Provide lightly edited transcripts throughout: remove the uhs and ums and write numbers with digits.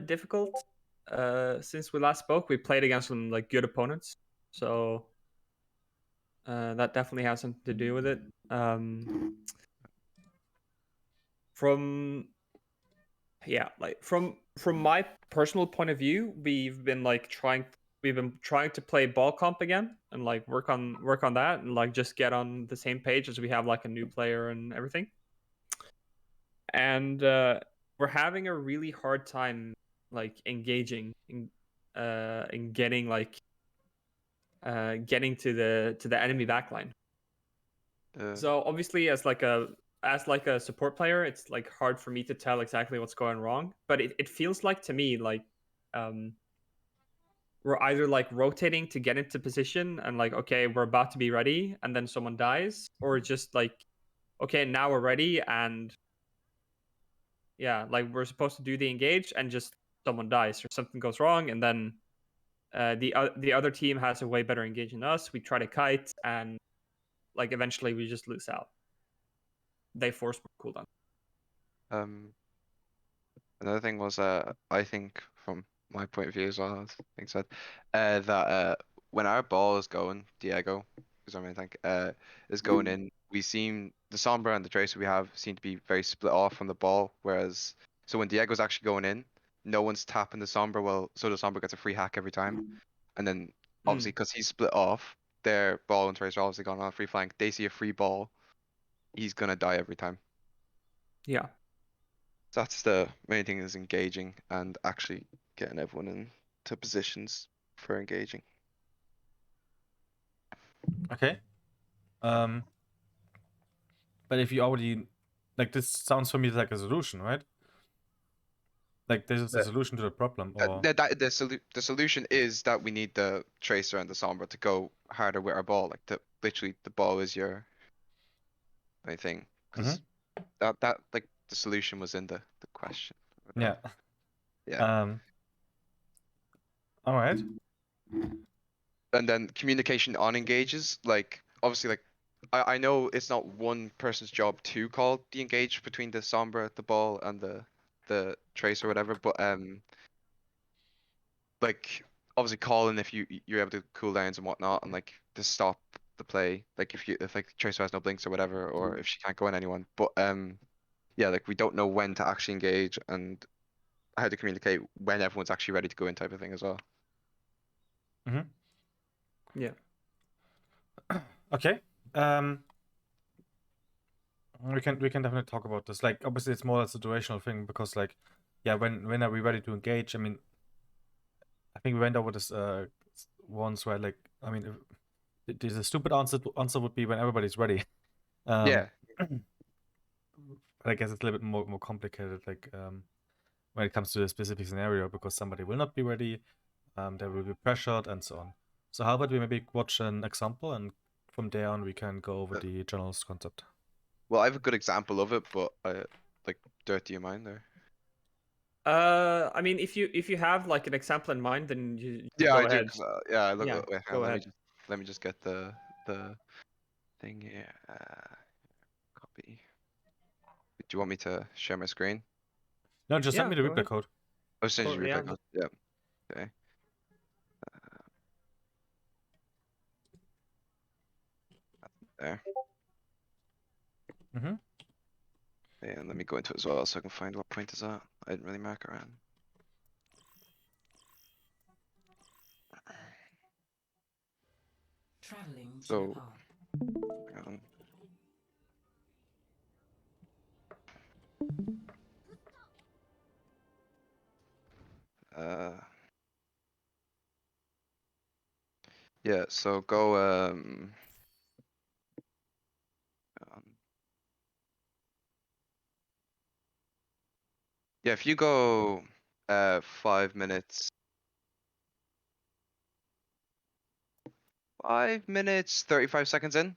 bit difficult. Since we last spoke, we played against some like good opponents, so that definitely has something to do with it. From my personal point of view, we've been trying to play ball comp again and like work on that and like just get on the same page as we have like a new player and everything. And we're having a really hard time like engaging in getting getting to the enemy backline. So obviously as like a support player, it's like hard for me to tell exactly what's going wrong, but it feels like to me like we're either like rotating to get into position and like, okay, we're about to be ready, and then someone dies, or just like, okay, now we're ready, and yeah, like we're supposed to do the engage and just someone dies or something goes wrong, and then the other team has a way better engage than us. We try to kite, and like eventually we just lose out. They force more cooldown. Another thing was, I think from my point of view as well, as I think said, that when our ball is going, Diego, is what I think, is going in, we seem the Sombra and the Tracer we have seem to be very split off from the ball. Whereas, so when Diego's actually going in, no one's tapping the Sombra. Well, so the Sombra gets a free hack every time, and then obviously because he's split off, their ball and Tracer obviously gone on a free flank. They see a free ball, he's gonna die every time. Yeah. That's the main thing, is engaging and actually getting everyone into positions for engaging. Okay. But if you already, like, this sounds for me like a solution, right? Like this is a solution to the problem, or the solution is that we need the Tracer and the Sombra to go harder with our ball. Like literally the ball is your main thing, because that like the solution was in the question. yeah. Yeah. All right. And then communication on engages, like obviously, like I know it's not one person's job to call the engage between the Sombra, the ball, and the Tracer or whatever, but like obviously calling if you're able to cool downs and whatnot, and like to stop the play, like if like Tracer has no blinks or whatever, or if she can't go on anyone. But yeah, like we don't know when to actually engage and how to communicate when everyone's actually ready to go in, type of thing as well. Yeah. Okay. We can definitely talk about this. Like obviously it's more a situational thing, because like, yeah, when are we ready to engage? I mean, I think we went over this once, where like, I mean, the stupid answer would be when everybody's ready. Yeah. But I guess it's a little bit more complicated, like when it comes to a specific scenario, because somebody will not be ready, they will be pressured, and so on. So how about we maybe watch an example, and from there on we can go over the general concept. Well, I have a good example of it, but like, Dirt, do you mind there? I mean, if you have like an example in mind, then you Yeah, go I ahead. do. Yeah, look. Yeah, Wait, go ahead. Let me just get the thing here. Copy. Do you want me to share my screen? No, just send me the go replay ahead. code. Oh, send you the Yeah. replay code. Yeah. Okay. There. And let me go into it as well, so I can find what point is that. I didn't really mark around. Traveling So, hang on. Yeah, so go yeah, if you go 5 minutes 35 seconds in.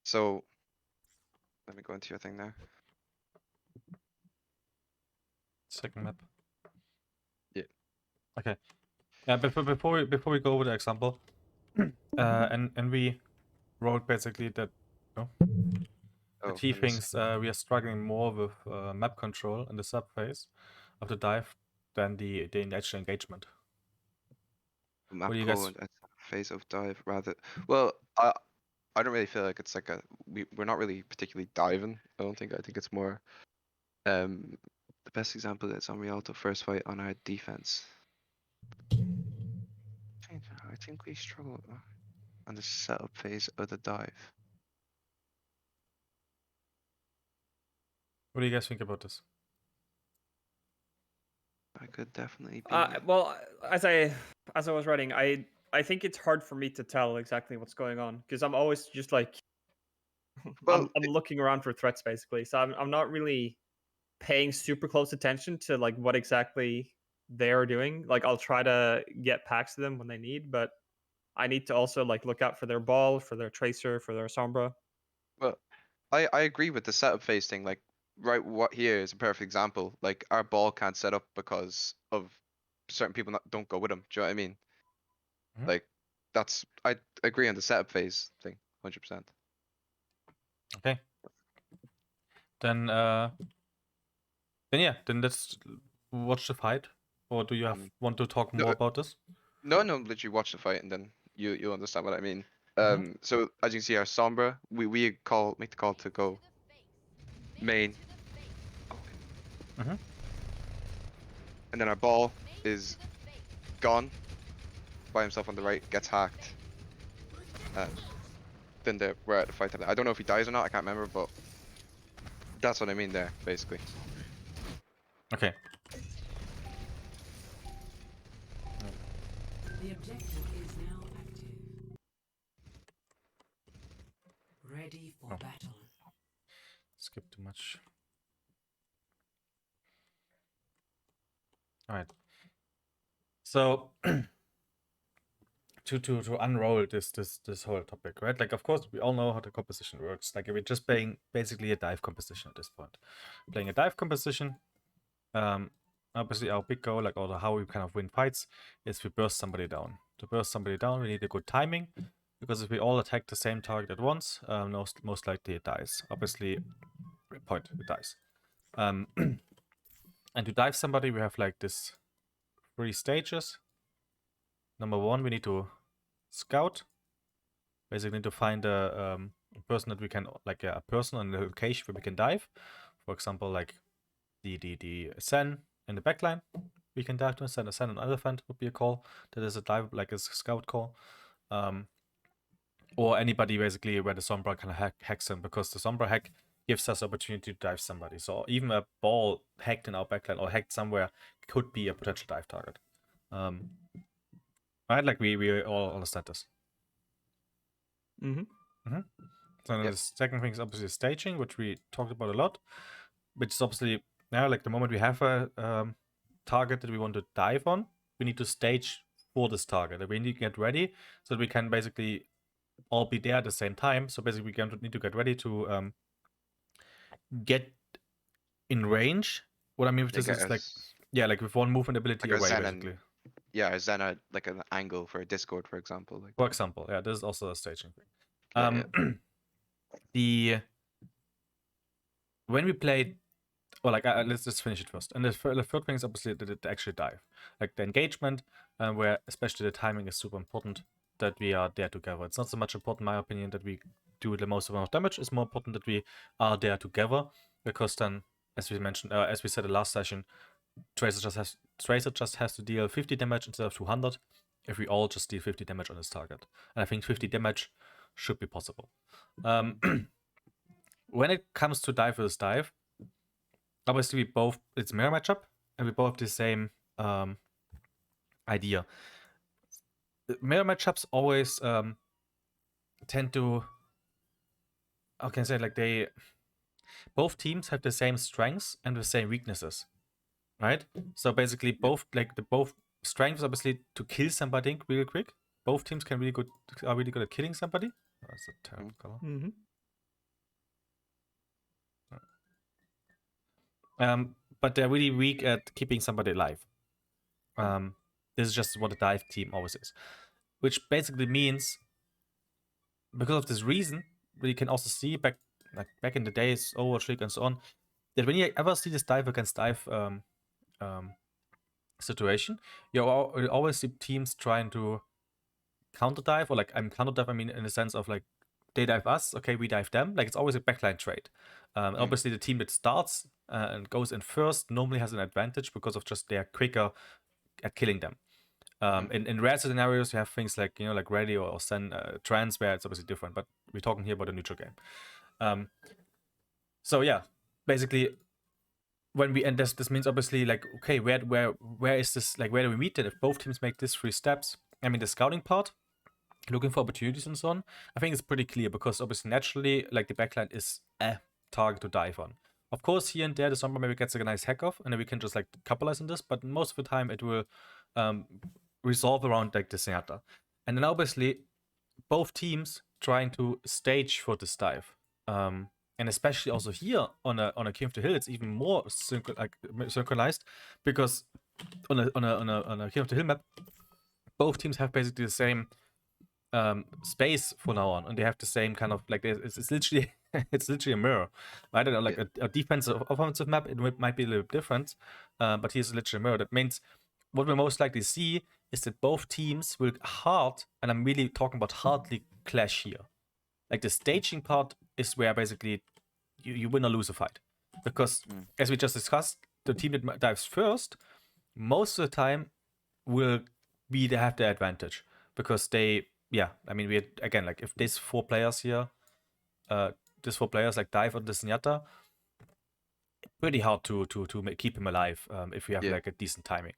So let me go into your thing there. Second map. Yeah. Okay. Yeah, before we go over the example, and we wrote basically that. Oh, that he let me see. thinks we are struggling more with map control in the sub phase of the dive than the actual engagement. Map What do you call guys? and phase of dive rather. Well, I don't really feel like it's like we're not really particularly diving. I don't think. I think it's more the best example is on Rialto first fight on our defense. I think we struggle on the setup phase of the dive. What do you guys think about this? I could definitely be. Well, as I was writing, I think it's hard for me to tell exactly what's going on because I'm always just like Well, I'm looking around for threats basically. So I'm not really paying super close attention to like what exactly they're doing. Like I'll try to get packs to them when they need, but I need to also like look out for their ball, for their tracer, for their sombra. well, I agree with the setup phase thing. Like, right, what here is a perfect example. Like, our ball can't set up because of certain people don't go with them. Do you know what I mean? Mhm. Like, I agree on the setup phase thing, 100%. Okay. Then yeah, then let's watch the fight. Or do you want to talk more about this? No, literally watch the fight and then you'll understand what I mean. Mhm. So as you can see, our Sombra, we make the call to go main, Mhm. and then our ball is gone by himself on the right, gets hacked. Then we're at the fight. I don't know if he dies or not. I can't remember, but that's what I mean there, basically. Okay. The objective is now active. Ready for battle. Skip too much. All right. So to unroll this whole topic, right? Like, of course, we all know how the composition works. Like, we're just playing basically a dive composition at this point. Playing a dive composition. Obviously, our big goal, like, or how we kind of win fights, is we burst somebody down. To burst somebody down, we need a good timing, because if we all attack the same target at once, most likely it dies. Obviously, it dies. And to dive somebody, we have like this 3 stages. Number 1, we need to scout. Basically, need to find a person that we can, like a person on the location where we can dive. For example, like the Sen in the backline, we can dive to. Sen and Elephant would be a call. That is a dive, like a scout call. Or anybody basically where the Sombra can hacks in, because the Sombra hack gives us opportunity to dive somebody. So even a ball hacked in our backline or hacked somewhere could be a potential dive target. Right, like we all understand this. Mm-hmm. Mm-hmm. So then the second thing is obviously staging, which we talked about a lot, which is obviously now, like, the moment we have a target that we want to dive on, we need to stage for this target. We need to get ready so that we can basically all be there at the same time. So basically, we need to get ready to get in range. What I mean with this is like, yeah, like with one movement ability like away, basically. Yeah, is then like an angle for a Discord, for example. Like, For example, yeah, this is also a staging thing. Yeah. When we play, well, like, let's just finish it first. And the third thing is obviously the actual dive, like the engagement, where especially the timing is super important, that we are there together. It's not so much important, in my opinion, that we do the most amount of damage. It's more important that we are there together, because then, as we mentioned, as we said in the last session, Tracer just has to deal 50 damage instead of 200 if we all just deal 50 damage on this target. And I think 50 damage should be possible. When it comes to dive versus dive, obviously it's mirror matchup, and we both have the same idea. Mirror matchups always tend to, how can I say, like, both teams have the same strengths and the same weaknesses, right? So basically, both strengths, obviously, to kill somebody really quick. Both teams are really good at killing somebody. Oh, that's a terrible color. Mm-hmm. But they're really weak at keeping somebody alive. This is just what the dive team always is, which basically means, because of this reason, we can also see back like back in the days, Overwatch League and so on, that when you ever see this dive against dive situation, you always see teams trying to counter dive, or like counter dive. I mean, in the sense of like they dive us, okay, we dive them. Like it's always a backline trade. Obviously, the team that starts and goes in first normally has an advantage because of just they're quicker at killing them. In rare scenarios, you have things like like ready or send trans, where it's obviously different. But we're talking here about a neutral game. So yeah, basically, when we, and this means obviously like, okay, where is this, like where do we meet it if both teams make this 3 steps? I mean, the scouting part, looking for opportunities and so on, I think it's pretty clear, because obviously naturally, like the backline is a target to dive on. Of course, here and there, the Sombra maybe gets a nice hack off, and then we can just like capitalize on this, but most of the time it will resolve around like the Zenyatta. And then obviously, both teams trying to stage for this dive. And especially also here on a King of the Hill, it's even more synchronized, because on a King of the Hill map, both teams have basically the same space for now on, and they have the same kind of like it's literally it's literally a mirror. I don't know, like a defensive offensive map, it might be a little bit different, but here's literally a mirror. That means what we'll most likely see is that both teams will hard, and I'm really talking about hardly, clash here. Like the staging part is where basically you win or lose a fight, because as we just discussed, the team that dives first most of the time will have the advantage, because they, I mean, we had, again, like if these 4 players here, like dive on the Zenyatta, pretty hard to keep him alive if we have like a decent timing.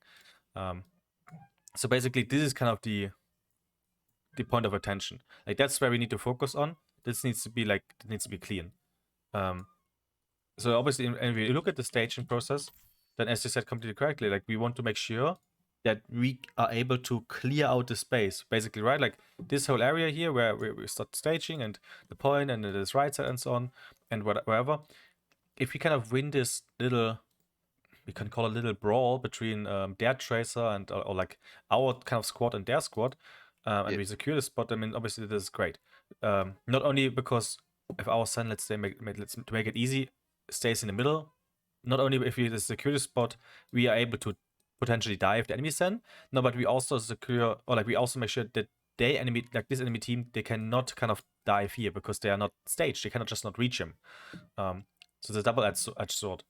So basically, this is kind of the point of attention. Like that's where we need to focus on. This needs to be like, it needs to be clean. So obviously, if we look at the staging process, then as you said completely correctly, like we want to make sure that we are able to clear out the space, basically, right? Like this whole area here where we start staging, and the point, and this right side and so on, and wherever. If we kind of win this little, we can call it a little brawl between their tracer and or like our kind of squad and their squad, and we secure the spot, I mean, obviously this is great. Not only because if our Sun, let's say, to make it easy, stays in the middle, not only if we secure the spot, we are able to potentially dive the enemy Sun, no, but we also secure, or like we also make sure that this enemy team, they cannot kind of dive here because they are not staged. They cannot just not reach him. So the double-edged sword.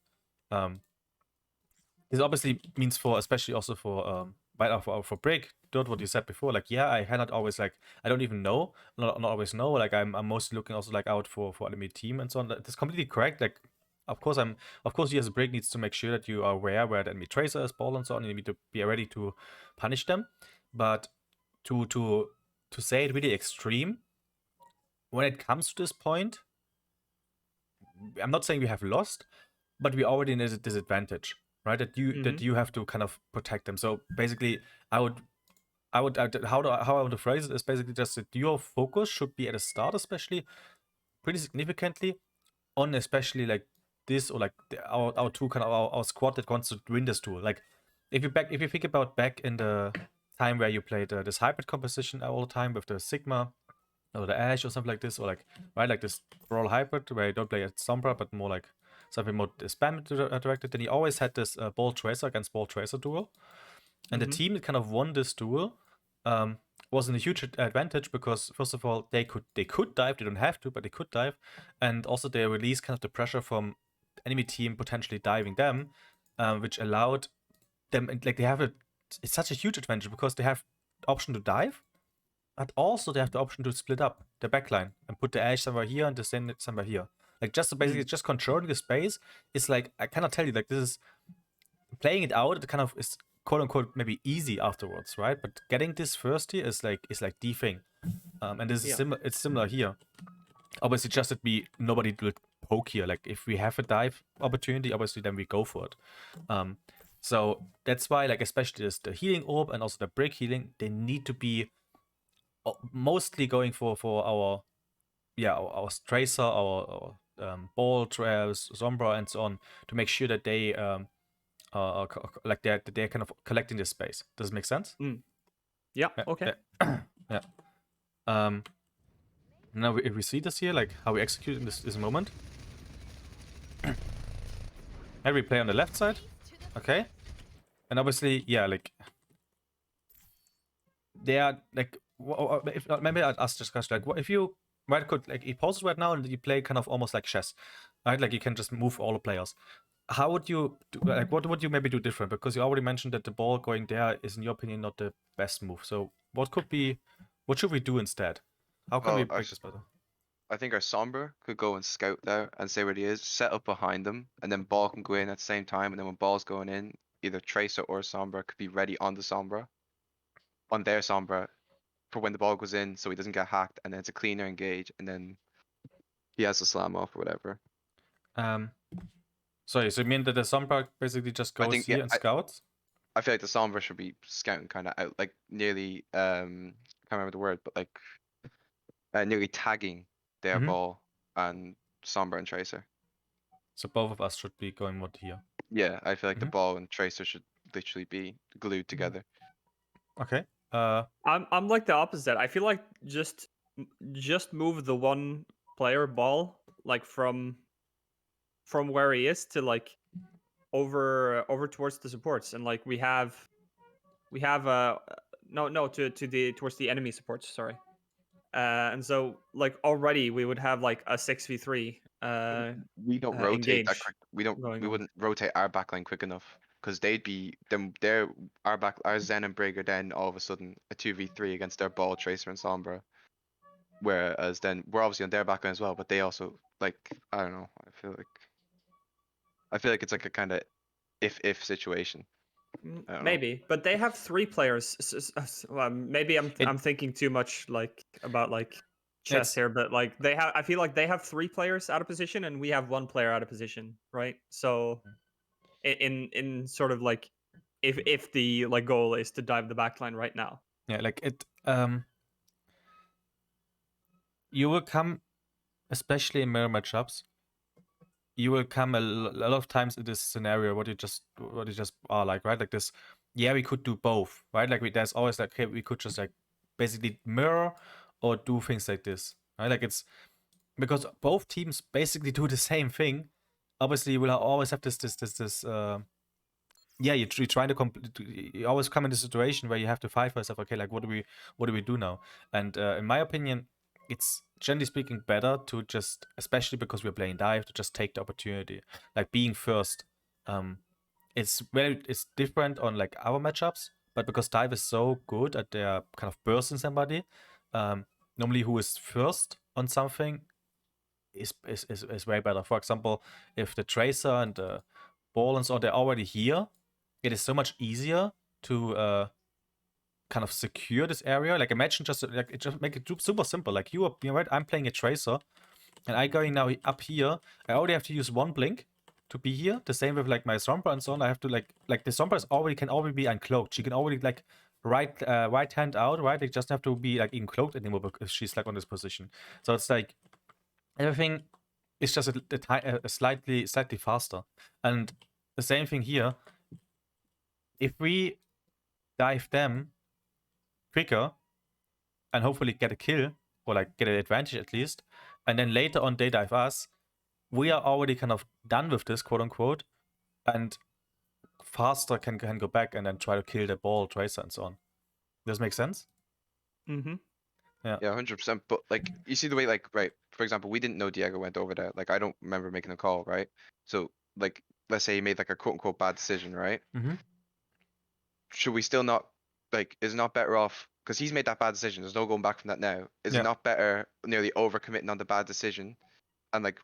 This obviously means especially also for break, Dirt, what you said before, like, I cannot always, like, I don't even know, not always know, like, I'm mostly looking also, like, out for enemy team and so on. That's completely correct. Like, of course, you as a break needs to make sure that you are aware where the enemy tracer is, ball and so on, and you need to be ready to punish them. But to say it really extreme, when it comes to this point, I'm not saying we have lost, but we already in a disadvantage, right? That you have to kind of protect them. So basically, how I want to phrase it is basically just that your focus should be at the start, especially pretty significantly on especially like this, or like our two kind of our squad that wants to win this duel. Like if you think about back in the time where you played this hybrid composition all the time with the Sigma or the Ash or something like this, or like, right, like this brawl hybrid where you don't play at Sombra but more like something more spam directed, then you always had this ball tracer against ball tracer duel, and the team that kind of won this duel was in a huge advantage, because first of all, they could dive, they don't have to, but they could dive, and also they released kind of the pressure from enemy team potentially diving them, which allowed them, like, it's such a huge advantage because they have the option to dive, but also they have the option to split up the backline and put the Ashe somewhere here and the Zen somewhere here. Like, just basically just controlling the space is like, I cannot tell you, like, this is playing it out, it kind of is quote unquote maybe easy afterwards, right? But getting this first here is like the thing. And this is similar, it's similar here. Obviously, just that nobody will poke here. Like, if we have a dive opportunity, obviously then we go for it. So that's why, like, especially the healing orb and also the break healing, they need to be mostly going for our tracer, our ball, Sombra, and so on, to make sure that they like they're kind of collecting this space. Does it make sense? Yeah. Okay. Yeah. Now, if we see this here, like how we execute in this moment. Here we play on the left side. Okay. And obviously, yeah, like they are like if maybe I'd ask this question, like what if you could like he poses right now and you play kind of almost like chess, right? Like you can just move all the players. How would you do, like what would you maybe do different? Because you already mentioned that the ball going there is in your opinion not the best move. So what should we do instead? How can we Well, make this better? I think our Sombra could go and scout there and say where he is, set up behind them, and then ball can go in at the same time. And then when ball's going in, either Tracer or Sombra could be ready on the Sombra, on their Sombra, for when the ball goes in, so he doesn't get hacked. And then it's a cleaner engage, and then he has to slam off or whatever. Sorry, so you mean that the Sunpark basically just goes think, here yeah, and scouts? I feel like the Sombra should be scouting kind of out, like nearly I can't remember the word, but like nearly tagging their Mhm. ball and Sombra and Tracer. So both of us should be going what here. Yeah, I feel like the Mhm. ball and Tracer should literally be glued together. Okay. I'm like the opposite. I feel like just move the one player ball like from where he is to like over towards the supports, and like we have no to the towards the enemy supports. Sorry. And so like already we would have like a 6v3 We don't rotate that engage quick. going We on. wouldn't rotate our backline quick enough because they'd be our Zen and Brig are then all of a sudden a 2v3 against their ball, Tracer and Sombra. Whereas then we're obviously on their backline as well, but they also like I don't know. I feel like it's like a kind of if situation. I don't know. Maybe, but they have 3 players. Well, maybe I'm thinking too much like about like chess It's- here, but like they have. I feel like they have 3 players out of position, and we have 1 player out of position, right? So, in sort of like, if the like goal is to dive the backline right now. Yeah, like it. You will come, especially in mirror matchups. You will come a lot of times in this scenario what you just are like, right? Like this. Yeah, we could do both, right? Like there's always like, okay, we could just like basically mirror or do things like this, right? Like it's because both teams basically do the same thing. Obviously, you will always have this yeah, you try to you always come in a situation where you have to fight for yourself. Okay, like what do we do now? And in my opinion, it's generally speaking better to just, especially because we're playing dive, to just take the opportunity, like being first. It's different on like our matchups, but because dive is so good at their kind of bursting somebody, normally who is first on something is way better. For example, if the Tracer and the ball and so on, they're already here, it is so much easier to kind of secure this area. Like imagine just make it super simple. Like you're right, I'm playing a Tracer, and I going now up here. I already have to use 1 blink to be here. The same with like my Sombra and so on. I have to like the Sombra can already be uncloaked. She can already like right hand out, right? They just have to be like even cloaked anymore because she's like on this position. So it's like everything is just a slightly faster. And the same thing here. If we dive them quicker and hopefully get a kill or like get an advantage at least, and then later on they dive us, we are already kind of done with this, quote unquote, and faster can go back and then try to kill the ball, Tracer, and so on. Does this make sense? Mm-hmm. Yeah, 100%. But like you see the way, like, right, for example, we didn't know Diego went over there. Like I don't remember making a call, right? So like let's say he made like a quote unquote bad decision, right? Mhm. Should we still not like is it not better off because he's made that bad decision, there's no going back from that now. Is Yeah. it not better nearly overcommitting on the bad decision and like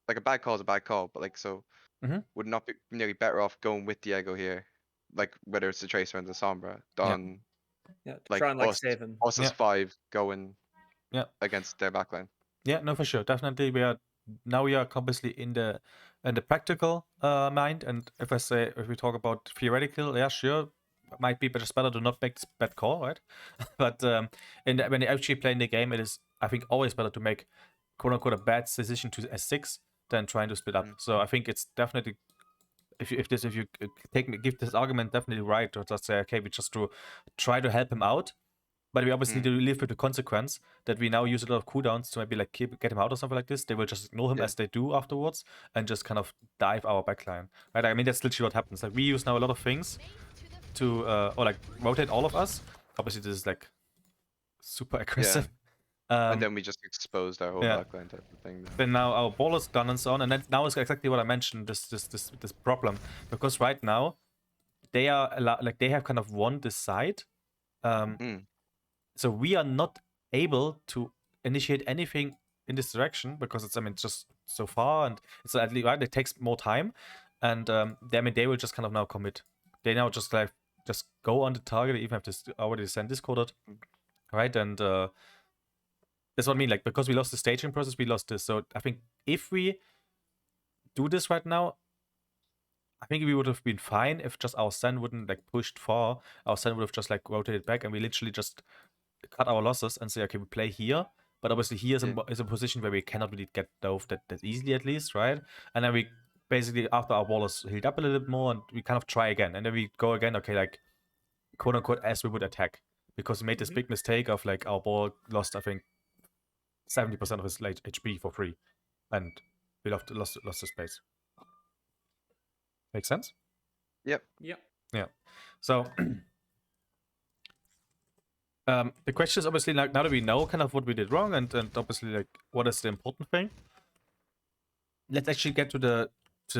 a bad call is a bad call, but like so Mhm. would it not be nearly better off going with Diego here? Like whether it's the Tracer and the Sombra, done Yeah, to like try and like us save him. us as Yeah. 5 going Yeah. against their backline. Yeah, no, for sure. Definitely, we are obviously in the practical mind. And if we talk about theoretical, yeah, sure, might be just better to not make this bad call, right? But when you actually play in the game, it is, I think, always better to make quote unquote a bad decision to S6 than trying to split up. So I think it's definitely, if you give this argument definitely right, to just say, okay, we just to try to help him out. But we obviously need to live with the consequence that we now use a lot of cooldowns to maybe like get him out or something like this. They will just ignore him Yeah. as they do afterwards and just kind of dive our backline. Right? I mean, that's literally what happens. Like we use now a lot of things to or like rotate all of us. Obviously, this is like super aggressive. And then we just exposed our whole yeah. backline type of thing. Then now our ball is done and so on, and then now is exactly what I mentioned. This problem, because right now they are like they have kind of won this side. So we are not able to initiate anything in this direction because it's, I mean, just so far, and it's at least right. It takes more time, and they will just kind of now commit. They now just like just go on the target. They even have this already sent discorded, right? And that's what I mean. Like because we lost the staging process, we lost this. So I think if we do this right now, I think we would have been fine if just our Sen wouldn't like pushed far. Our Sen would have just like rotated back, and we literally just cut our losses and say, okay, we play here. But obviously here is a position where we cannot really get dove that easily, at least, right? And then we basically, after our wall is healed up a little bit more, and we kind of try again. And then we go again, okay, like quote unquote as we would attack. Because we made this big mistake of like our ball lost, I think, 70% of his late HP for free. And we lost the space. Make sense? Yep. Yep. Yeah. So the question is obviously like now that we know kind of what we did wrong and obviously like what is the important thing. Let's actually get to the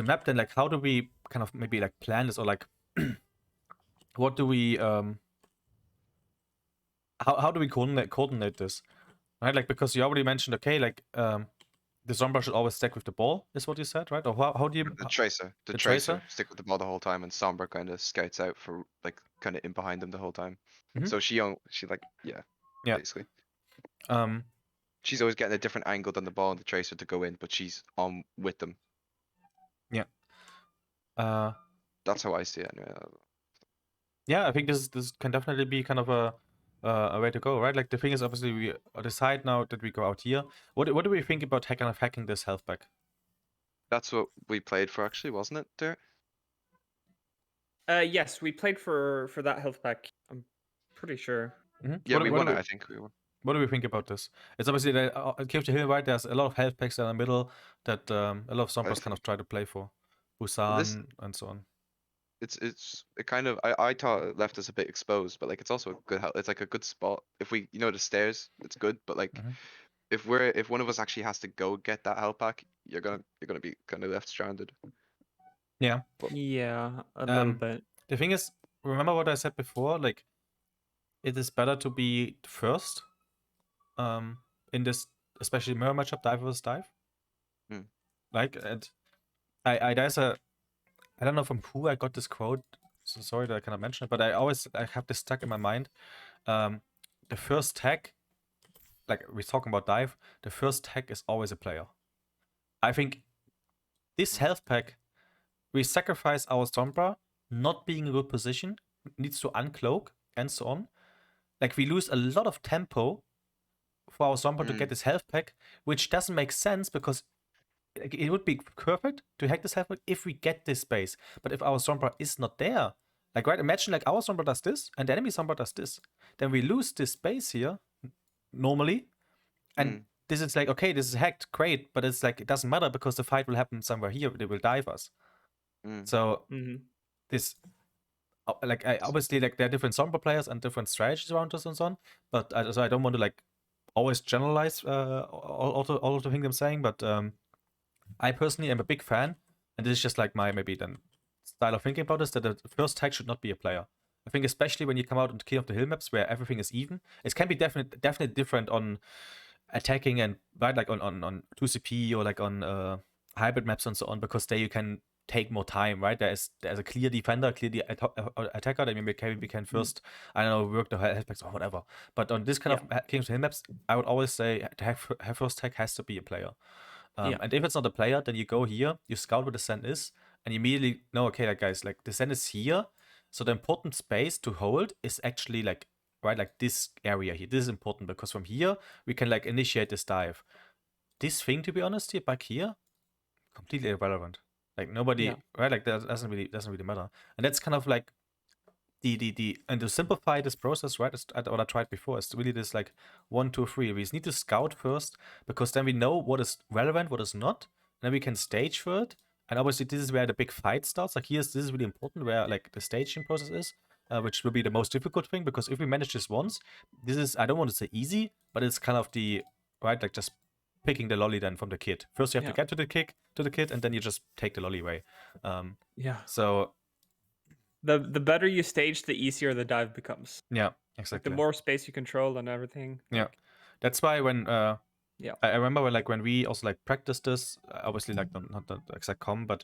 map then. Like how do we kind of maybe like plan this, or like what do we how do we coordinate this? Right? Like because you already mentioned, okay, like the Sombra should always stack with the ball, is what you said, right? Or how do you The Tracer. The Tracer stick with the ball the whole time, and Sombra kind of scouts out for like kind of in behind them the whole time. So she like basically. She's always getting a different angle than the ball and the Tracer to go in, but she's on with them. Yeah. That's how I see it anyway. Yeah, I think this can definitely be kind of a way to go, right? Like the thing is, obviously we decide now that we go out here. What do we think about kind of hacking this health back? That's what we played for, actually, wasn't it, Derek? Yes, we played for that health pack. I'm pretty sure. Yeah, we won it. I think we won. What do we think about this? It's obviously that Cave to Hill, right? There's a lot of health packs in the middle that a lot of Sombras kind of try to play for, Busan and so on. It kind of I thought it left us a bit exposed, but like it's also a good it's like a good spot. If we the stairs, it's good, but like if one of us actually has to go get that health pack, you're gonna be kind of left stranded. Yeah. Yeah, a little bit. The thing is, remember what I said before? Like, it is better to be first, in this, especially mirror matchup, dive versus dive. Like, and there's a, I don't know from who I got this quote. So sorry that I cannot mention it, but I have this stuck in my mind. The first tag, like we're talking about dive, the first tag is always a player. I think this health pack, we sacrifice our Sombra not being in a good position, needs to uncloak and so on. Like we lose a lot of tempo for our Sombra to get this health pack, which doesn't make sense because it would be perfect to hack this health pack if we get this space. But if our Sombra is not there, like right, imagine like our Sombra does this and the enemy Sombra does this, then we lose this space here normally, and this is like, okay, this is hacked, great, but it's like it doesn't matter because the fight will happen somewhere here. They will dive us. So this, like, obviously, like there are different Sombra players and different strategies around us and so on. But so I don't want to like always generalize all of the things I'm saying. But I personally am a big fan, and this is just like my maybe then style of thinking about this, that the first tag should not be a player. I think especially when you come out into King of the Hill maps where everything is even, it can be definitely different on attacking and right, like on 2CP or like on hybrid maps and so on, because there you can take more time, right? There's a clear defender, clear attacker. I mean, we can first, I don't know, work the health packs or whatever. But on this kind of King of the Hill maps, I would always say have first tag has to be a player. And if it's not a player, then you go here, you scout where the send is, and you immediately know, okay, like guys, like the send is here, so the important space to hold is actually like right, like this area here. This is important because from here we can like initiate this dive. This thing, to be honest, here back here, completely irrelevant. Like nobody, right? Like that doesn't really matter. And that's kind of like and to simplify this process, right? What I tried before is really this like 1, 2, 3. We just need to scout first, because then we know what is relevant, what is not. Then we can stage for it. And obviously, this is where the big fight starts. Like this is really important, where like the staging process is, which will be the most difficult thing. Because if we manage this once, this is, I don't want to say easy, but it's kind of the right, like just picking the lolly then from the kid. First, you have to get to the kid, and then you just take the lolly away. Yeah. So The better you stage, the easier the dive becomes. yeah, Like exactly. the more space you control and everything. Yeah. Like, That's why when yeah. I remember when we also like practiced this, obviously like not the exact com, but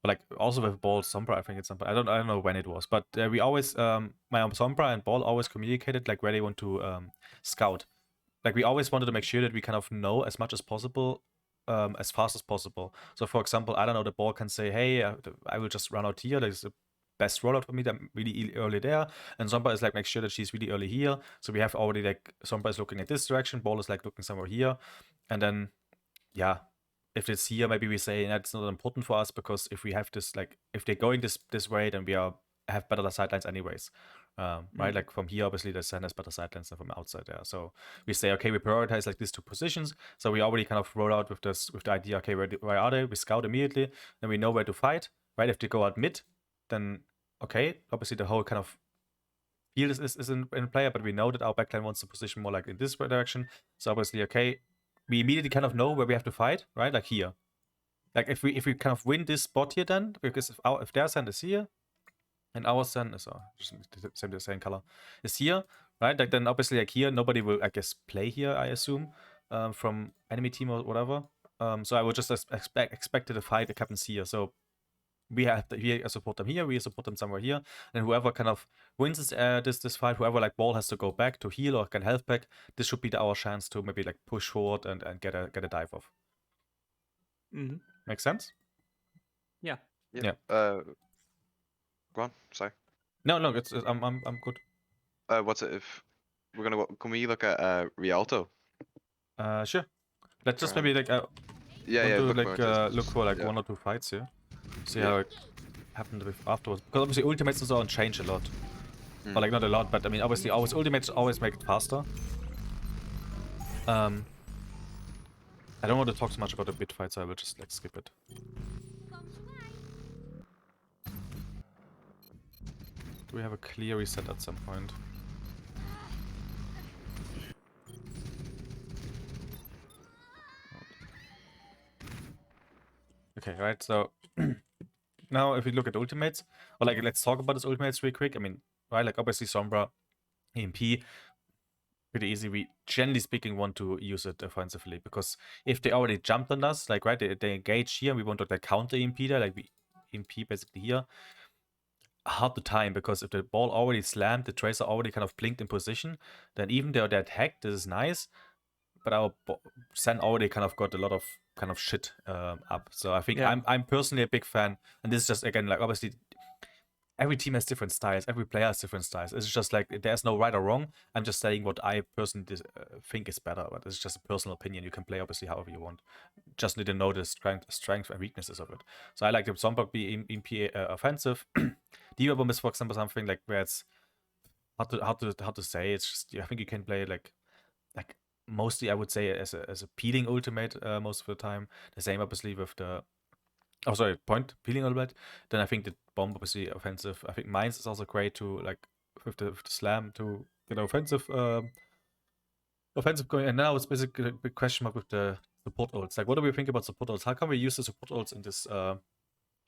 like also with Ball Sombra, I think it's something. I don't know when it was, but we always my Sombra and Ball always communicated like where they want to scout. Like we always wanted to make sure that we kind of know as much as possible, as fast as possible. So for example, I don't know, the Ball can say, hey, I will just run out here. There's the best rollout for me. I'm really early there, and Sombra is like make sure that she's really early here. So we have already like Sombra is looking at this direction, Ball is like looking somewhere here, and then yeah, if it's here, maybe we say that's not important for us, because if we have this, like if they're going this way, then we have better sidelines anyways, right? Like from here, obviously the Sen has better sidelines than from outside there. So we say, okay, we prioritize like these 2 positions. So we already kind of roll out with the idea, okay, where are they? We scout immediately, then we know where to fight, right? If they go out mid, then okay, obviously the whole kind of field is in play, but we know that our backline wants to position more like in this direction. So obviously, okay, we immediately kind of know where we have to fight, right? Like here. Like if we kind of win this spot here, then because if their sand is here and our sand is just the same color is here, right? Like then obviously like here nobody will, I guess, play here, I assume, from enemy team or whatever. So I would just expect the fight that happens here. So we have here support them here, we support them somewhere here, and whoever kind of wins this fight, whoever like Ball has to go back to heal or can health back, this should be our chance to maybe like push forward and get a dive off. Make sense? Yeah. Yeah. Go on. Sorry. No, I'm good. What's it if we're gonna can we look at Rialto? Sure. Let's just maybe like Yeah, want to look like look for like yeah. 1 or 2 fights here. See Yeah. how it happened with afterwards. Because obviously ultimates and so on change a lot. Or like not a lot, but I mean obviously always ultimates always make it faster. I don't want to talk so much about the mid fight, so I will just like skip it. Do we have a clear reset at some point? Okay, right, so now if we look at ultimates, or like let's talk about this ultimates real quick. I mean, right, like obviously Sombra, EMP, pretty easy. We generally speaking want to use it offensively, because if they already jumped on us, like right, they engage here and we want to like counter EMP there, like we EMP basically here. Hard to time, because if the ball already slammed, the tracer already kind of blinked in position, then even though they're hacked, this is nice, but our Sen already kind of got a lot of kind of shit up. So I think I'm personally a big fan, and this is just again like obviously every team has different styles, every player has different styles. It's just like there's no right or wrong. I'm just saying what I personally think is better, but it's just a personal opinion. You can play obviously however you want. Just need to know the strength and weaknesses of it. So I like the Zombie be MP offensive. Diva Bomb is, for example, something like where it's hard to say. It's just I think you can play like mostly I would say as a peeling ultimate most of the time. The same obviously with the point peeling ultimate. Then I think the bomb obviously offensive. I think Mines is also great to like with the slam to get offensive going. And now it's basically a big question mark with the support ults. Like what do we think about support ults? How can we use the support ults in this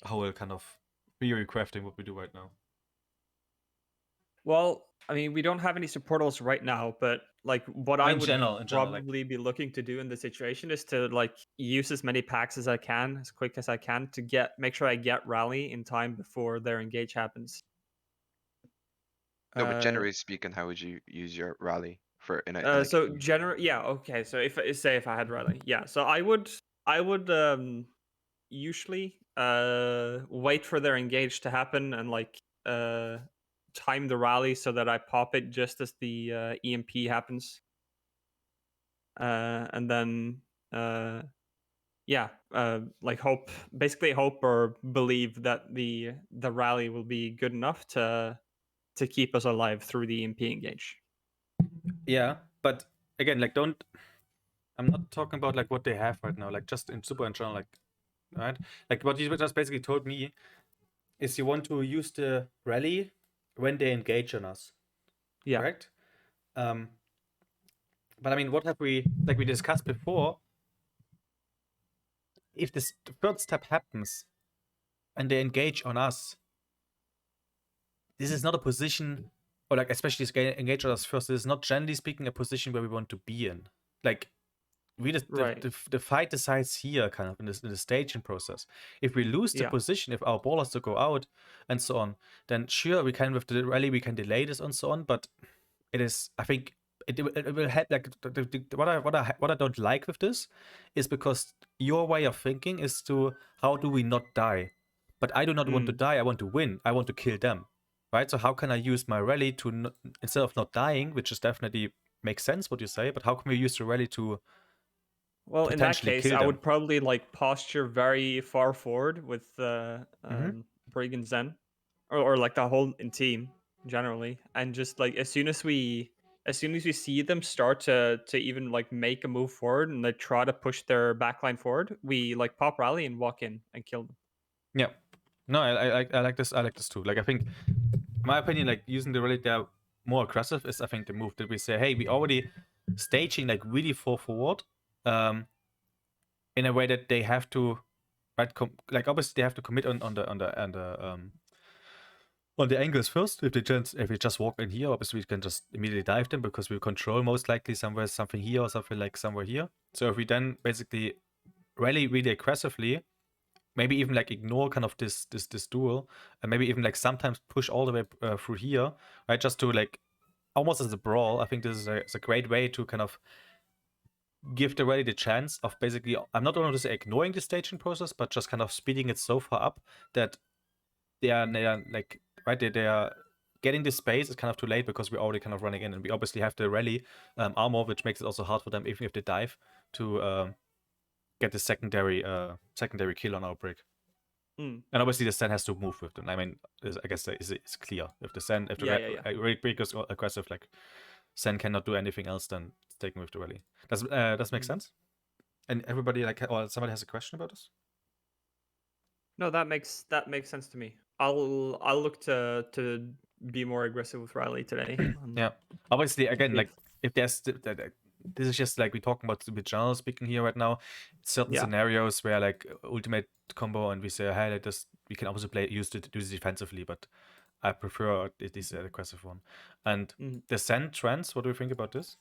whole kind of theory crafting what we do right now? Well, I mean, we don't have any support ults right now, but like what I would probably be looking to do in this situation is to like use as many packs as I can, as quick as I can, to make sure I get rally in time before their engage happens. No, but generally speaking, how would you use your rally for in a okay. So if I had rally, yeah. So I would usually wait for their engage to happen and like time the rally so that I pop it just as the EMP happens, and then like hope or believe that the rally will be good enough to to keep us alive through the EMP engage. Yeah, but again, like I'm not talking about like what they have right now, like just in super in general, like right? Like what you just basically told me is you want to use the rally when they engage on us, Yeah. correct? But I mean, what have we, like we discussed before, if this third step happens and they engage on us, this is not a position, or like especially engage on us first, this is not generally speaking a position where we want to be in. Like we just Right. the fight decides here, kind of in the staging process. If we lose the Yeah. position, if our ball has to go out and so on, then sure we can with the rally we can delay this and so on. But it is, I think it will help. Like what I don't like with this is because your way of thinking is to how do we not die, but I do not want to die. I want to win. I want to kill them, right? So how can I use my rally to instead of not dying, which is definitely makes sense what you say, but how can we use the rally to Well, in that potentially case, kill I them? would probably like posture very far forward with Mhm. Brig and Zen, or like the whole in team generally, and just like as soon as we see them start to even like make a move forward and they try to push their backline forward, we like pop rally and walk in and kill them. Yeah. No, I like this. I like this too. Like I think, in my opinion, like using the rally there more aggressive is I think the move that we say, hey, we already staging like really far forward, in a way that they have to, right? Like obviously they have to commit on the angles first. If we just walk in here, obviously we can just immediately dive them because we control most likely something here or something like somewhere here. So if we then basically rally really aggressively, maybe even like ignore kind of this duel, and maybe even like sometimes push all the way through here, right? Just to like almost as a brawl. I think this is a great way to kind of give the rally the chance of basically, I'm not going to say ignoring the staging process, but just kind of speeding it so far up that they are like right they are getting this space is kind of too late because we're already kind of running in, and we obviously have the rally armor, which makes it also hard for them even if they dive to get the secondary kill on our brick. And obviously the Sen has to move with them. I mean, I guess it's clear if the rally brick goes aggressive, like Sen cannot do anything else than taking with the rally. Does make sense? And everybody like, or somebody has a question about this? No, that makes sense to me. I'll look to be more aggressive with Riley today. Yeah. Obviously, again, see like if there's this is just like we're talking about with general speaking here right now. Certain Yeah. scenarios where like ultimate combo and we say, hey, like this, we can also use it defensively, but I prefer this aggressive one. And the Sen trends, what do you think about this?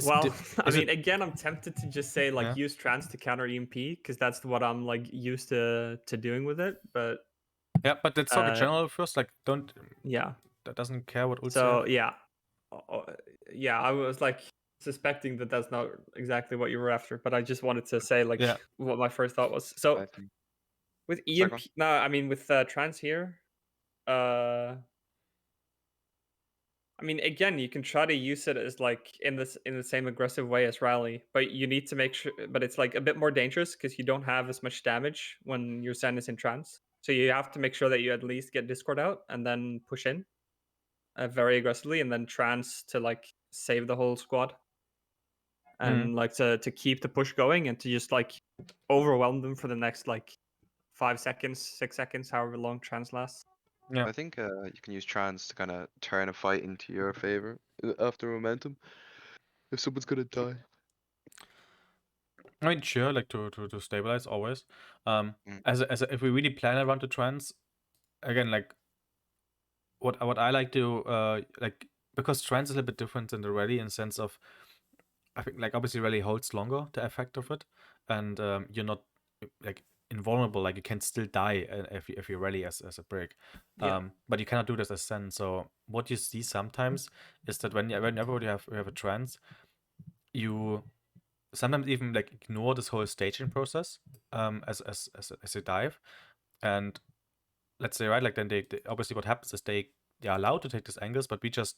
Well, I mean, again, I'm tempted to just say like use trans to counter EMP because that's what I'm like used to doing with it. But yeah, but let's talk in general first. Like, don't that doesn't care what ults. So yeah, I was like suspecting that that's not exactly what you were after, but I just wanted to say like what my first thought was. So with EMP, no, I mean with trans here, I mean, again, you can try to use it as like in the same aggressive way as rally, but you need to make sure. But it's like a bit more dangerous because you don't have as much damage when your Zen is in trance. So you have to make sure that you at least get Discord out and then push in very aggressively, and then trance to like save the whole squad, and like to keep the push going and to just like overwhelm them for the next like 5 seconds, 6 seconds, however long trance lasts. Yeah. I think you can use trans to kind of turn a fight into your favor after momentum. If someone's gonna die. I mean, sure, like to stabilize always. As if we really plan around the trans, again, like what I like to like, because trans is a little bit different than the rally in the sense of, I think like obviously rally holds longer the effect of it, and you're not like invulnerable, like you can still die if you rally as a break. But you cannot do this as Zen. So what you see sometimes is that whenever you have a trance, you sometimes even like ignore this whole staging process as a dive, and let's say right, like then they obviously what happens is they are allowed to take these angles, but we just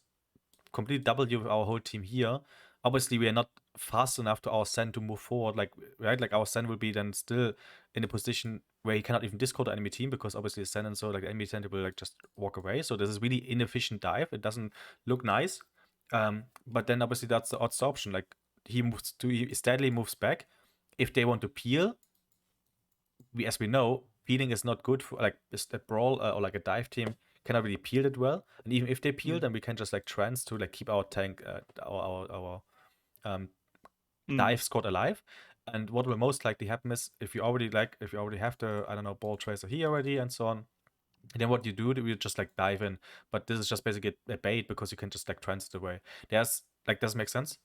completely W with our whole team here. Obviously we are not fast enough to our Sen to move forward, like, right? Like our Sen will be then still in a position where he cannot even discard the enemy team because obviously Sen and so like the enemy Sen will like just walk away. So this is really inefficient dive. It doesn't look nice. But then obviously that's the odds option. Like he steadily moves back. If they want to peel, as we know, peeling is not good for like a brawl or like a dive team cannot really peel it well. And even if they peel, then we can just like trans to like keep our tank, our dive squad alive. And what will most likely happen is if you already have the, I don't know, ball tracer here already and so on, and then what you do, you just like dive in. But this is just basically a bait because you can just like trans it away. There's like, does it make sense?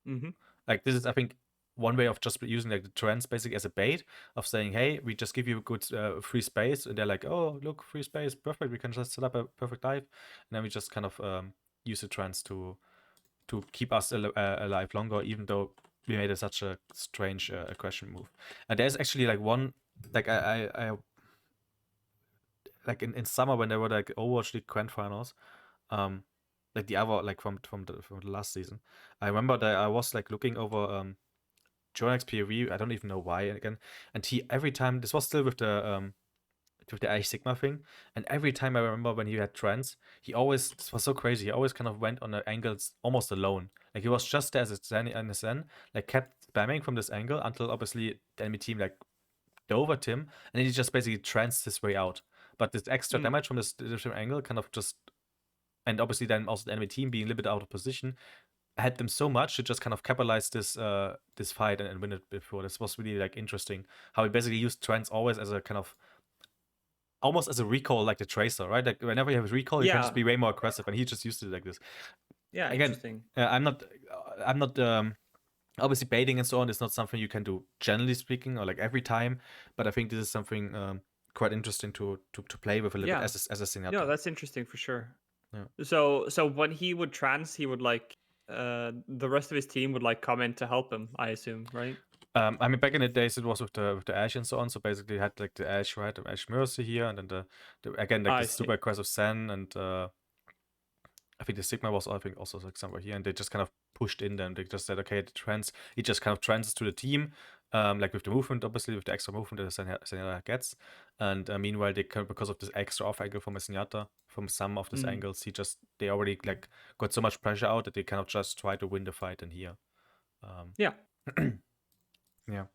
Mm-hmm. Like this is, I think, one way of just using like the trends basically as a bait of saying, hey, we just give you a good free space, and they're like, oh, look, free space, perfect, we can just set up a perfect dive, and then we just kind of use the trends to keep us alive longer, even though we made such a strange aggression move. And there's actually like one, like I like in summer when there were like Overwatch League grand finals, like the other, like from the last season, I remember that I was like looking over Jonax POV, I don't even know why again. And he every time, this was still with the Ash Sigma thing, and every time I remember when he had trends, he always, this was so crazy, he always kind of went on the angles almost alone. Like he was just there as a Zen and a Zen, like kept spamming from this angle until obviously the enemy team like dove at him, and then he just basically tranced his way out. But this extra damage from this different angle kind of just, and obviously then also the enemy team being a little bit out of position, had them so much to just kind of capitalize this this fight and win it before. This was really like interesting how he basically used trends always as a kind of almost as a recall, like the tracer, right? Like whenever you have a recall, you can just be way more aggressive, and he just used it like this. Yeah, again, interesting. I'm not obviously baiting and so on is not something you can do generally speaking or like every time, but I think this is something quite interesting to play with a little bit as a Zenyatta. No, that's interesting for sure. Yeah. So when he would trans, he would like the rest of his team would like come in to help him, I assume, right? I mean, back in the days, it was with the Ash and so on. So basically, you had like the Ash, right, the Ash Mercy here, and then the again like the super aggressive Sen, and I think the Sigma was, I think, also like somewhere here, and they just kind of pushed in them. They just said, okay, the trans, it just kind of transes to the team, like with the movement, obviously, with the extra movement that Zenyatta gets. And meanwhile, they can, because of this extra off angle from Zenyatta, from some of these angles, they already like got so much pressure out that they kind of just try to win the fight in here. Yeah. Yeah.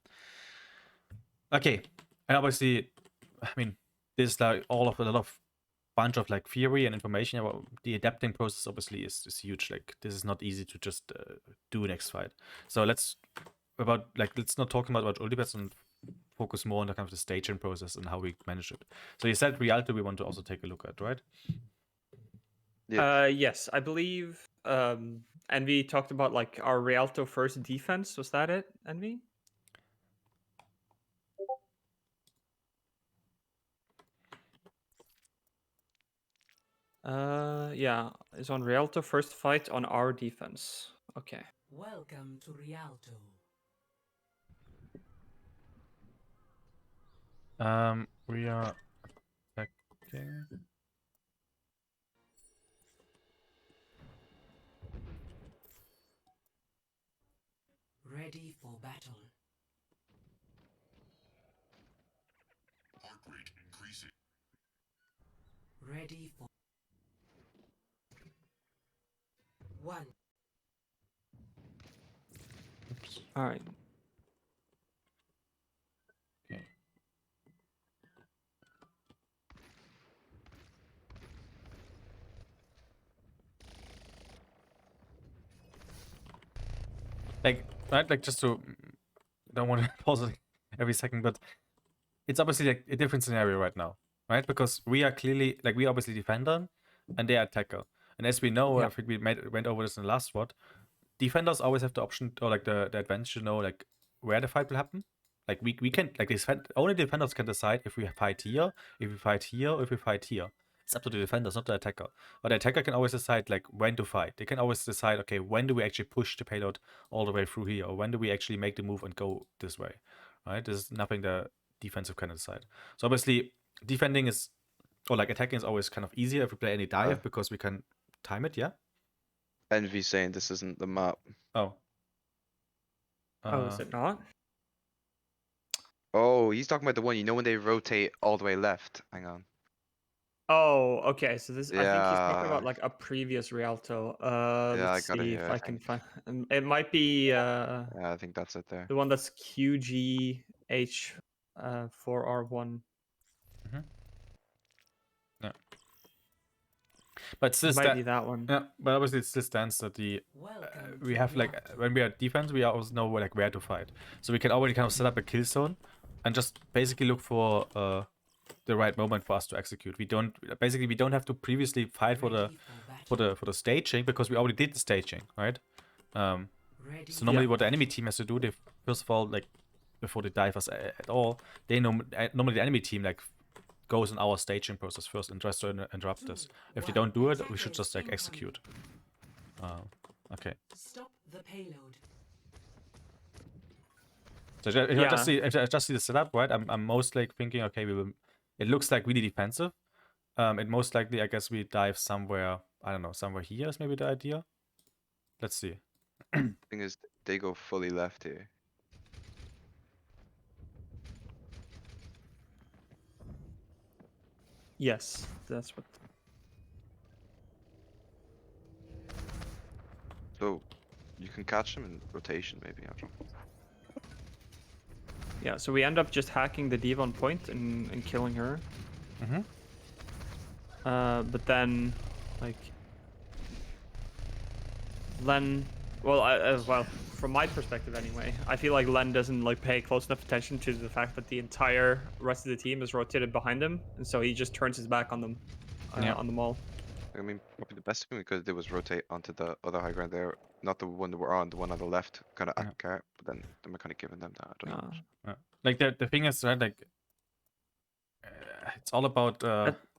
Okay, and obviously, I mean, this is like a lot of bunch of like theory and information about the adapting process. Obviously, is huge. Like this is not easy to just do next fight. So let's not talk about ultimates and focus more on the kind of the staging process and how we manage it. So you said Rialto we want to also take a look at, right? Yeah. Yes, I believe. Envy talked about like our Rialto first defense. Was that it, Envy? Yeah, it's on Rialto first fight on our defense. Okay. Welcome to Rialto. We are attacking. Ready for battle. Heart rate increasing. Ready for 1. Oops. All right. Okay. Like, right, like just to, don't want to pause it every second, but it's obviously like a different scenario right now, right? Because we are clearly like we obviously defender and they are attacker, and as we know, I think we went over this in the last one. Defenders always have the option or like the advantage to know like where the fight will happen. Like we can like only defenders can decide if we fight here, if we fight here, or if we fight here. It's up to the defenders, not the attacker. But the attacker can always decide like when to fight. They can always decide, okay, when do we actually push the payload all the way through here, or when do we actually make the move and go this way, right? This is nothing the defensive can decide. So obviously, defending is, or like attacking is always kind of easier if we play any dive because we can time it, yeah? Envy saying this isn't the map. Oh. Oh, is it not? Oh, he's talking about the one, you know, when they rotate all the way left. Hang on. Oh, okay. So this, I think he's talking Yeah. about like a previous Rialto. Yeah, I Let's got it see here, if I I can think. find. It might be Yeah, I think that's it there. the one that's QGH 4R1. Yeah. But it's It this might be that one. Yeah, but obviously it's this stance that Welcome we to have like Rialto. when we are defense, we always know like where to fight. So we can already kind of set up a kill zone and just basically look for the right moment for us to execute. We don't have to previously fight for Ready for battle. the staging because we already did the staging, right? Ready So normally Yeah. what the enemy team has to do, they first of all, like before they dive us at all, they normally the enemy team like goes in our staging process first and tries to interrupt us. If they don't do it, we should just like execute. Okay. Stop the payload. So if Yeah. I just see the setup, right? I'm most like thinking, okay, we will. It looks like really defensive. It most likely, I guess, we dive somewhere. I don't know, somewhere here is maybe the idea. Let's see. Thing is, they go fully left here. Yes, that's what. So you can catch them in rotation, maybe. I don't know. Yeah. So we end up just hacking the div on point and killing her. Mhm. But then, like, Len. Well, from my perspective anyway, I feel like Len doesn't like pay close enough attention to the fact that the entire rest of the team is rotated behind him, and so he just turns his back on them, Yeah. on them all. I mean, probably the best thing we could do was rotate onto the other high ground there, not the one that we're on, the one on the left, kind of at the cart. But then we're kind of giving them that. I don't know. Uh, Like the thing is, right? Like it's all about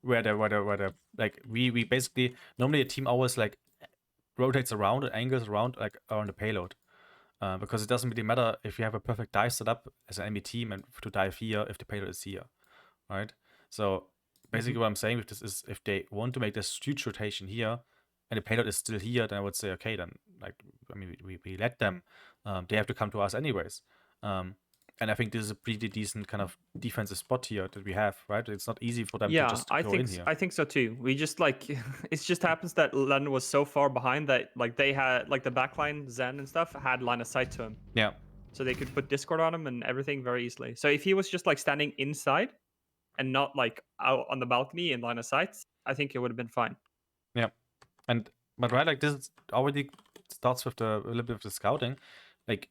where the like we basically normally a team always like rotates around and angles around like around the payload. Because it doesn't really matter if you have a perfect dive setup as an enemy team and to dive here if the payload is here, right? So basically what I'm saying with this is if they want to make this huge rotation here and the payload is still here, then I would say, okay, then like, I mean, we let them. They have to come to us anyways. And I think this is a pretty decent kind of defensive spot here that we have, right? It's not easy for them to yeah, just I go think in here. I think so too. We just like it just happens that Len was so far behind that like they had like the backline Zen and stuff had line of sight to him, Yeah. so they could put Discord on him and everything very easily. So if he was just like standing inside and not like out on the balcony in line of sight, I think it would have been fine. Yeah. But right, like this already starts with a little bit of the scouting. Like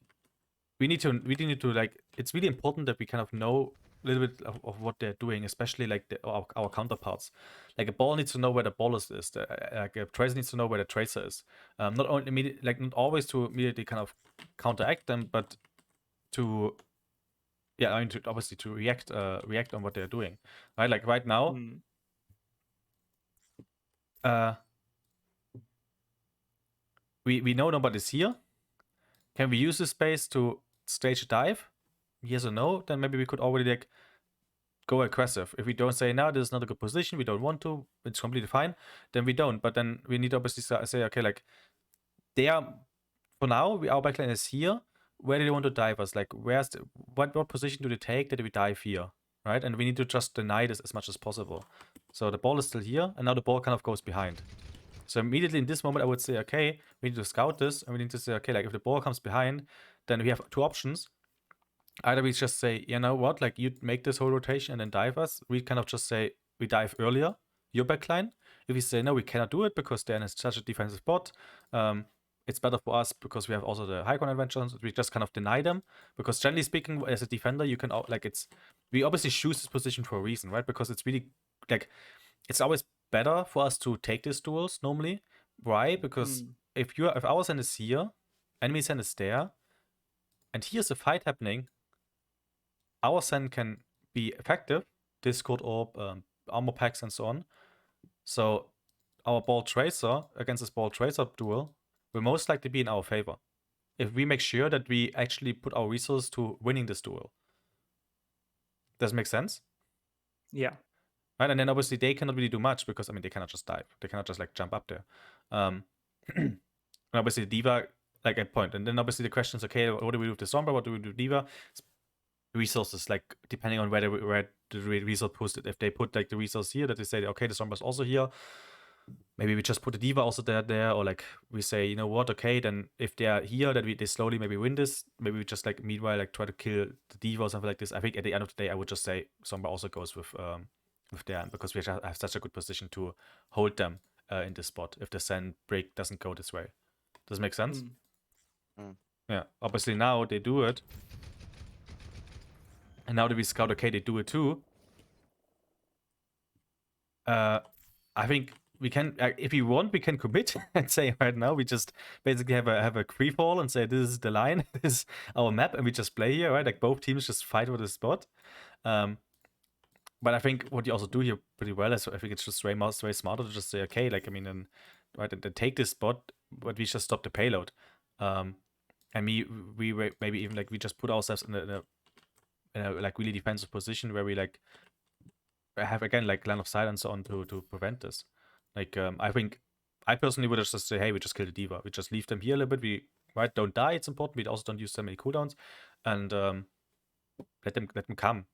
we need to like it's really important that we kind of know a little bit of what they're doing, especially like our counterparts. Like a ball needs to know where the ball is. Like a tracer needs to know where the tracer is. Not only not always to immediately kind of counteract them, but to I mean to obviously to react on what they're doing. Right, like right now. We know nobody's here. Can we use this space to stage a dive? Yes or no? Then maybe we could already like go aggressive. If we don't say now this is not a good position, we don't want to, it's completely fine, then we don't. But then we need to obviously say, okay, like they are for now, our backline is here. Where do they want to dive us? Like where's what position do they take that we dive here? Right? And we need to just deny this as much as possible. So the ball is still here, and now the ball kind of goes behind. So immediately in this moment, I would say, okay, we need to scout this, and we need to say, okay, like if the ball comes behind, then we have two options. Either we just say, you know what, like you make this whole rotation and then dive us. We kind of just say we dive earlier, your backline. If we say no, we cannot do it because they're in such a defensive spot. It's better for us because we have also the high ground advantage. We just kind of deny them because generally speaking, as a defender, you can like we obviously choose this position for a reason, right? Because it's really like it's always better for us to take these duels normally. Why? Because if our send is here, enemy send is there, and here's a fight happening, our send can be effective, Discord orb, armor packs, and so on. So our ball tracer against this ball tracer duel will most likely be in our favor if we make sure that we actually put our resources to winning this duel. Does it make sense? Yeah. Right, and then obviously they cannot really do much because I mean they cannot just dive. They cannot just like jump up there. And obviously D.Va like at point. And then obviously the question is, okay, what do we do with the Sombra? What do we do with D.Va? Resources, like depending on where the resource posted. If they put like the resource here, that they say, okay, the Sombra is also here. Maybe we just put the D.Va also there, or like we say, you know what, okay, then if they are here, that they slowly maybe win this. Maybe we just like meanwhile like try to kill the D.Va or something like this. I think at the end of the day, I would just say Sombra also goes with them, because we have such a good position to hold them in this spot if the Zen break doesn't go this way. Does it make sense? Yeah. Obviously now they do it. And now that we scout, okay, they do it too. I think we can, if we want, we can commit and say right now we just basically have a free fall and say this is the line, this is our map, and we just play here, right? Like both teams just fight for the spot. But I think what you also do here pretty well is I think it's just very smarter to just say, okay, like I mean, then take this spot, but we just stop the payload. And we maybe even like we just put ourselves in a like really defensive position where we like have again like line of sight and so on to prevent this. Like I think I personally would just say, hey, we just kill the D.Va. We just leave them here a little bit. We don't die. It's important. We also don't use so many cooldowns, and let them come.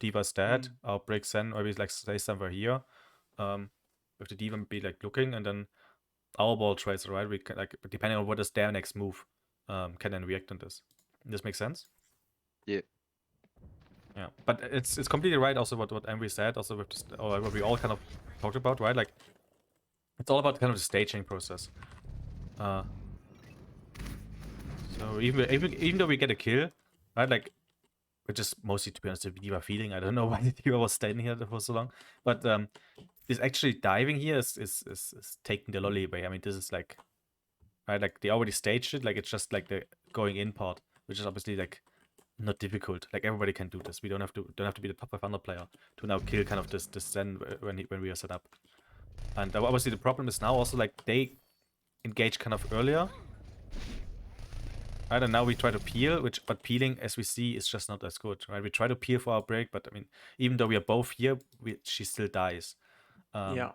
D.Va's dead. Our break Zen maybe like stay somewhere here. With the D.Va be like looking, and then our ball trades, right? We can, like depending on what is their next move, can then react on this. This makes sense? Yeah. Yeah, but it's completely right. Also, what Envy said, also with this, or what we all kind of talked about, right? Like, it's all about kind of the staging process. So even though we get a kill, right? Like, which is mostly, to be honest, the D.Va feeling. I don't know why the D.Va was standing here for so long, but this actually diving here is taking the lolly away. I mean, this is like, right? Like they already staged it. Like it's just like the going in part, which is obviously like not difficult. Like everybody can do this. We don't have to be the top 500 player to now kill kind of this Zen when we are set up. And obviously the problem is now also like they engage kind of earlier. Right, and now we try to peel, but peeling, as we see, is just not as good. Right, we try to peel for our break, but I mean, even though we are both here, she still dies. Yeah.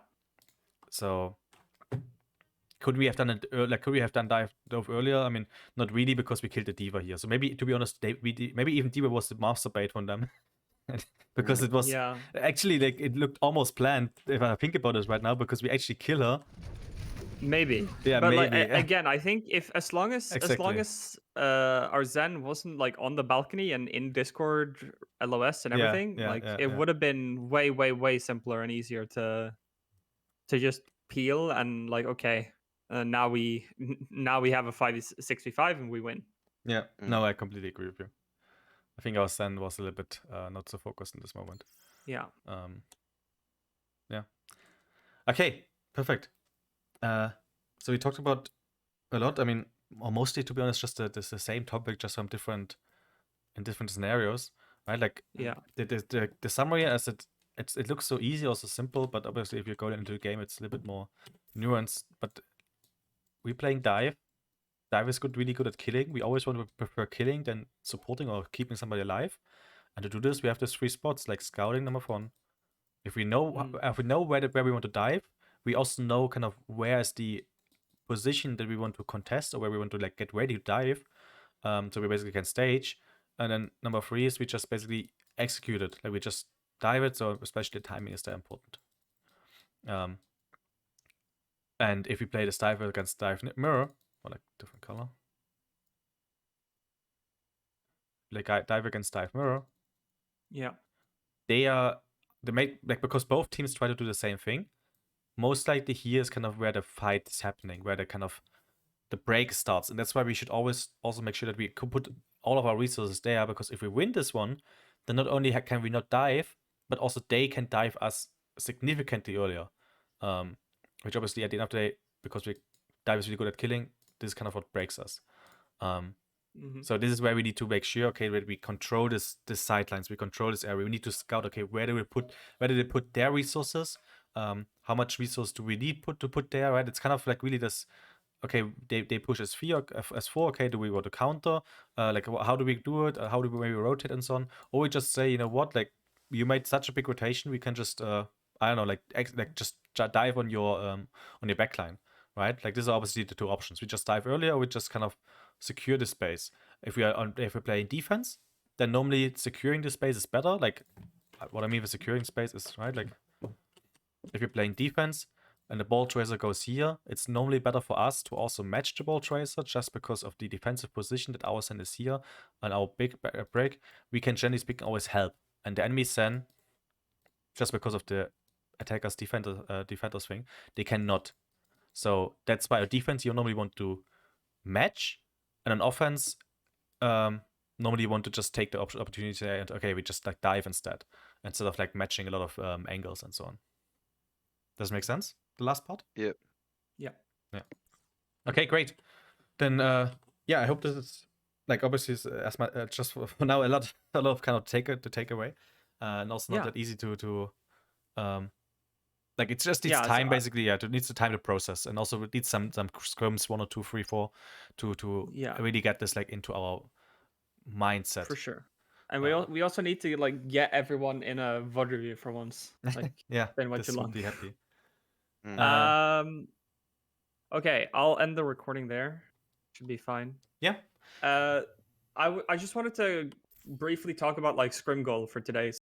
So could we have done it? Could we have done dove earlier? I mean, not really, because we killed the D.Va here. So maybe, to be honest, maybe even D.Va was the master bait from them, because it was actually like it looked almost planned. If I think about it right now, because we actually kill her. Maybe. Yeah, but maybe. Like, again, I think if as long as our Zen wasn't like on the balcony and in Discord, LOS and everything, it would have been way simpler and easier to just peel and like, okay, now we have a 5-6v5 and we win. Yeah. No, I completely agree with you. I think our Zen was a little bit not so focused in this moment. Yeah. Yeah. Okay. Perfect. So we talked about a lot. I mean, or mostly, to be honest, just the same topic, just from different scenarios, right? Like, the summary, as it looks so easy, also simple, but obviously, if you go into the game, it's a little bit more nuanced. But we're playing dive. Dive is really good at killing. We always want to prefer killing than supporting or keeping somebody alive. And to do this, we have these 3 spots, like scouting, number 1. If we know where we want to dive, we also know kind of where is the position that we want to contest, or where we want to like get ready to dive. So we basically can stage. And then number 3 is we just basically execute it. Like we just dive it. So especially the timing is there important. And if we play this dive against dive mirror, or like different color, like dive against dive mirror, because both teams try to do the same thing. Most likely here is kind of where the fight is happening, where the break starts, and that's why we should always also make sure that we could put all of our resources there, because if we win this one, then not only can we not dive, but also they can dive us significantly earlier. Which obviously at the end of the day, because we dive is really good at killing, this is kind of what breaks us. So this is where we need to make sure, okay, that we control this sidelines, we control this area. We need to scout, okay, where do they put their resources? How much resource do we need to put there, right? It's kind of like really this, okay, they push S4, okay, do we want to counter? Like, how do we do it? How do we maybe rotate and so on? Or we just say, you know what, like, you made such a big rotation, we can just, I don't know, like just dive on your backline. right? Like this is obviously the two options. We just dive earlier, or we just kind of secure the space. If we're playing defense, then normally securing the space is better. Like what I mean with securing space is, right, like if you're playing defense and the ball tracer goes here, it's normally better for us to also match the ball tracer just because of the defensive position that our Sen is here and our big break. We can generally speaking always help, and the enemy Sen, just because of the attackers defenders thing, they cannot. So that's why a defense you normally want to match, and an offense normally you want to just take the opportunity and okay, we just like dive instead of like matching a lot of angles and so on. Does it make sense? The last part? Yep. Yeah. Okay, great. Then yeah, I hope this is like obviously as my just for now a lot of kind of take away, and also not Yeah. that easy to like it just needs Yeah, so time basically. Yeah, it needs the time to process, and also it needs some scrims 1 or 2, 3, 4 to Yeah. really get this like into our mindset. For sure. And we also need to like get everyone in a VOD review for once. Like Yeah, been way this too would long. be happy. Mm. Okay, I'll end the recording there. Should be fine. Yeah. I just wanted to briefly talk about like scrim goal for today.